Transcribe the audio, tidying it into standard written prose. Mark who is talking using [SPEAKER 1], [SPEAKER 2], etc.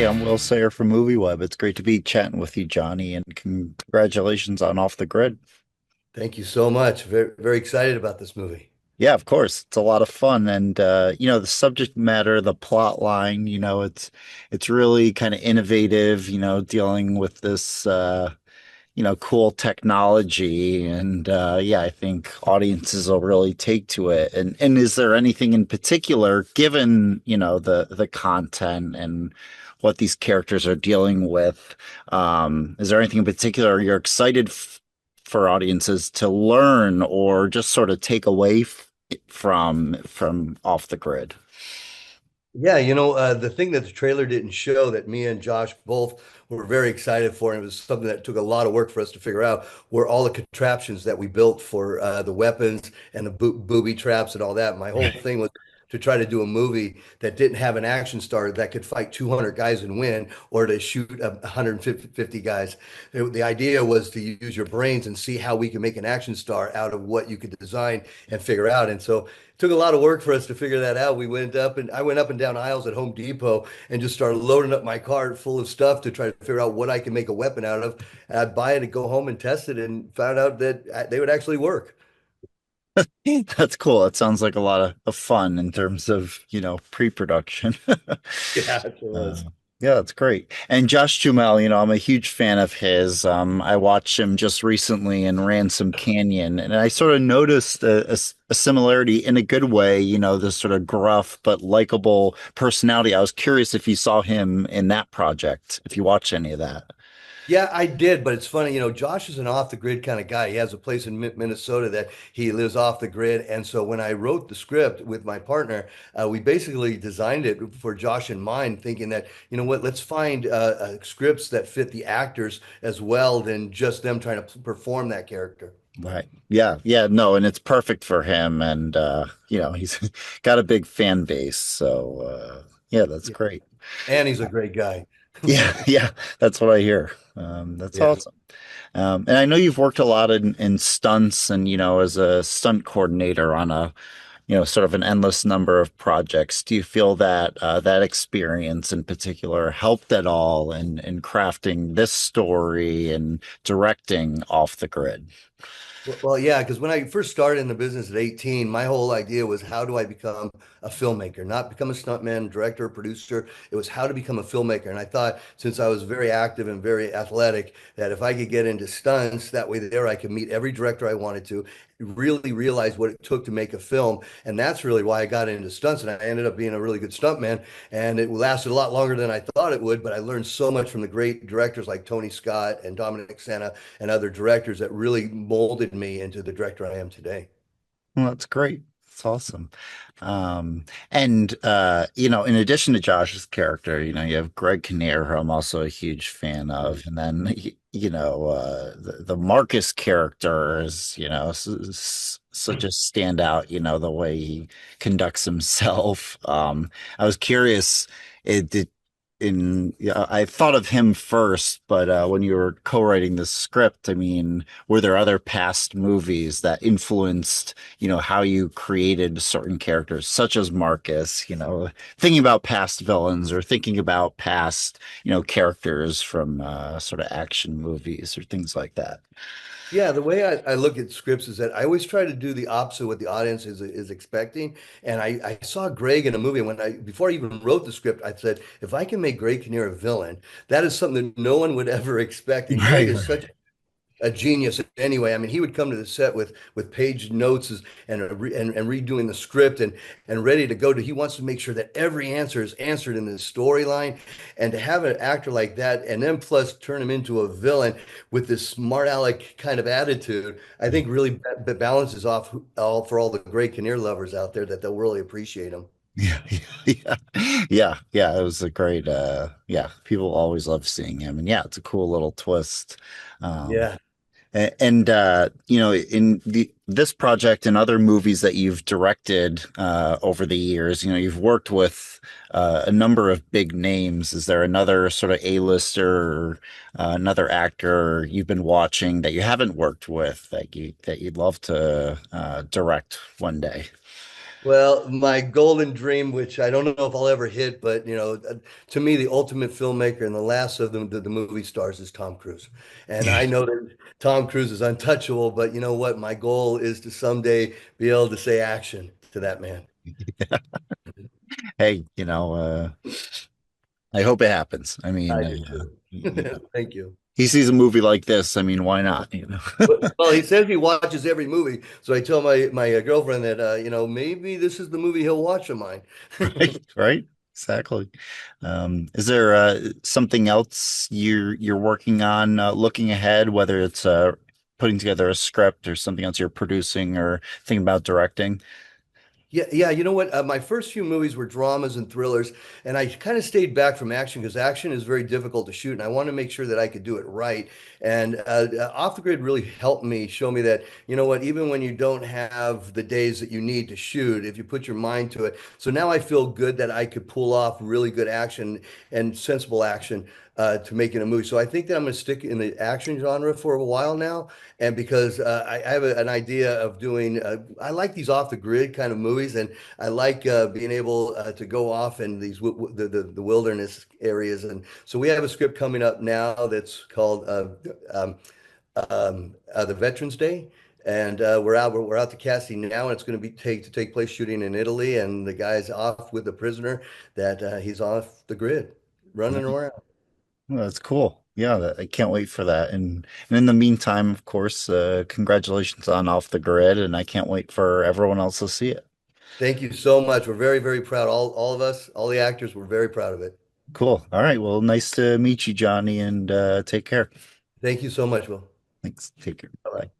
[SPEAKER 1] Hey, I'm Will Sayre from MovieWeb. It's great to be chatting with you, Johnny, and congratulations on Off the Grid.
[SPEAKER 2] Thank you so much. Very, very excited about this movie.
[SPEAKER 1] Yeah, of course. It's a lot of fun. And the subject matter, the plot line, it's really kind of innovative, dealing with this cool technology. And yeah, I think audiences will really take to it. And is there anything in particular, given, the content and what these characters are dealing with, is there anything in particular you're excited for audiences to learn or just sort of take away from Off the Grid?
[SPEAKER 2] Yeah, the thing that the trailer didn't show that me and Josh both were very excited for, and it was something that took a lot of work for us to figure out, were all the contraptions that we built for the weapons and the booby traps and all that. My whole thing was to try to do a movie that didn't have an action star that could fight 200 guys and win, or to shoot 150 guys. The idea was to use your brains and see how we can make an action star out of what you could design and figure out. And so took a lot of work for us to figure that out. I went up and down aisles at Home Depot and just started loading up my cart full of stuff to try to figure out what I can make a weapon out of. And I'd buy it and go home and test it and found out that they would actually work.
[SPEAKER 1] That's cool. It sounds like a lot of fun in terms of, pre-production.
[SPEAKER 2] Yeah, it
[SPEAKER 1] Uh,
[SPEAKER 2] was.
[SPEAKER 1] yeah, that's great. And Josh Duhamel, I'm a huge fan of his. I watched him just recently in Ransom Canyon, and I sort of noticed a similarity in a good way, this sort of gruff but likable personality. I was curious if you saw him in that project, if you watched any of that.
[SPEAKER 2] Yeah, I did, but it's funny, Josh is an off the grid kind of guy. He has a place in Minnesota that he lives off the grid. And so when I wrote the script with my partner, we basically designed it for Josh in mind, thinking that, you know what, let's find scripts that fit the actors as well than just them trying to perform that character.
[SPEAKER 1] Right. Yeah. Yeah. No, and it's perfect for him. And, he's got a big fan base. So, yeah, that's
[SPEAKER 2] Yeah.
[SPEAKER 1] great.
[SPEAKER 2] And he's a great guy.
[SPEAKER 1] Yeah. Yeah. That's what I hear. That's
[SPEAKER 2] Yeah.
[SPEAKER 1] awesome. And I know you've worked a lot in stunts and, as a stunt coordinator on sort of an endless number of projects. Do you feel that that experience in particular helped at all in crafting this story and directing Off the Grid?
[SPEAKER 2] Well, yeah, because when I first started in the business at 18, my whole idea was how do I become a filmmaker, not become a stuntman, director, producer. It was how to become a filmmaker. And I thought since I was very active and very athletic, that if I could get into stunts, that way there I could meet every director I wanted to, really realize what it took to make a film. And that's really why I got into stunts. And I ended up being a really good stuntman. And it lasted a lot longer than I thought it would, but I learned so much from the great directors like Tony Scott and Dominic Sena and other directors that really molded me into the director I am today.
[SPEAKER 1] Well, that's great. That's awesome. And in addition to Josh's character, you have Greg Kinnear, who I'm also a huge fan of, and then the Marcus character is, such a standout, the way he conducts himself. I was curious, it did yeah, I thought of him first, but when you were co-writing the script, I mean, were there other past movies that influenced, how you created certain characters, such as Marcus, thinking about past villains or thinking about past, characters from sort of action movies or things like that.
[SPEAKER 2] Yeah, the way I look at scripts is that I always try to do the opposite of what the audience is expecting. And I saw Greg in a movie when before I even wrote the script, I said, if I can make Greg Kinnear a villain, that is something that no one would ever expect. And Greg
[SPEAKER 1] Right.
[SPEAKER 2] is such a genius anyway. I mean, he would come to the set with page notes and redoing the script and ready to go to. He wants to make sure that every answer is answered in the storyline, and to have an actor like that, and then plus turn him into a villain with this smart aleck kind of attitude, I think really balances off all for all the great Kinnear lovers out there that they'll really appreciate him.
[SPEAKER 1] Yeah, yeah, yeah, yeah. It was a great, yeah. People always love seeing him, and yeah, it's a cool little twist. Um,
[SPEAKER 2] Yeah.
[SPEAKER 1] and in this project and other movies that you've directed over the years, you've worked with a number of big names. Is there another sort of A-lister or another actor you've been watching that you haven't worked with that you'd love to direct one day?
[SPEAKER 2] Well, my golden dream, which I don't know if I'll ever hit, but to me, the ultimate filmmaker and the last of the movie stars is Tom Cruise. And I know that Tom Cruise is untouchable, but you know what? My goal is to someday be able to say action to that man.
[SPEAKER 1] Hey, I hope it happens. I
[SPEAKER 2] I
[SPEAKER 1] mean,
[SPEAKER 2] do too. Thank you.
[SPEAKER 1] he sees a movie like this. I mean, why not?
[SPEAKER 2] Well, he says he watches every movie, so I tell my girlfriend that maybe this is the movie he'll watch of mine.
[SPEAKER 1] Right, right. Exactly. Is there something else you're working on, looking ahead, whether it's putting together a script or something else you're producing or thinking about directing?
[SPEAKER 2] Yeah, yeah. You know what? My first few movies were dramas and thrillers, and I kind of stayed back from action because action is very difficult to shoot, and I want to make sure that I could do it right. And Off the Grid really helped me show me that, you know what, even when you don't have the days that you need to shoot, if you put your mind to it. So now I feel good that I could pull off really good action and sensible action to making a movie. So I think that I'm going to stick in the action genre for a while now. And because I have an idea of doing, I like these off the grid kind of movies, and I like being able to go off in these the wilderness areas. And so we have a script coming up now that's called um, the Veterans Day. And we're out to casting now, and it's going to be take place shooting in Italy. And the guy's off with the prisoner that he's off the grid, running around.
[SPEAKER 1] Well, that's cool. Yeah, I can't wait for that. And in the meantime, of course, congratulations on Off the Grid, and I can't wait for everyone else to see it.
[SPEAKER 2] Thank you so much. We're very, very proud. All of us, all the actors, we're very proud of it.
[SPEAKER 1] Cool. All right. Well, nice to meet you, Johnny, and take care.
[SPEAKER 2] Thank you so much, Will.
[SPEAKER 1] Thanks. Take care.
[SPEAKER 2] Bye-bye.
[SPEAKER 1] Bye.